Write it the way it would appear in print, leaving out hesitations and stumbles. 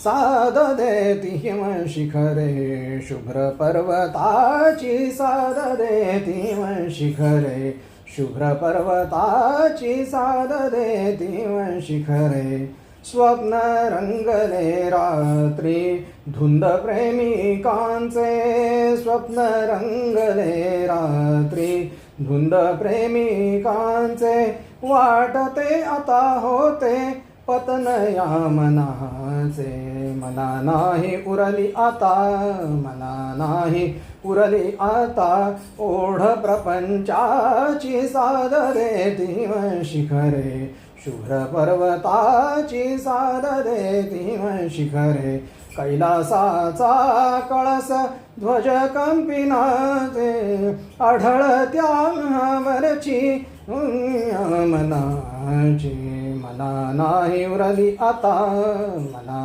साद देती हिमशिखरे शुभ्र पर्वताची साद देती हिमशिखरे शुभ्र पर्वताची साद देती हिमशिखरे स्वप्न रंगले रात्री धुंद प्रेमिकांचे स्वप्न रंगले रात्री धुंद प्रेमिकांचे वाटते आता होते पतन या मनाचे मना नाही उरली आता मना नाही उरली आता ओढ प्रपंचाची साद देती शिखरे शुभ्र पर्वताची साद देती शिखरे कैलासाचा कळस ध्वज कंपिनाचे आढळत्यावरची मनाची मना नाही उरली आता मना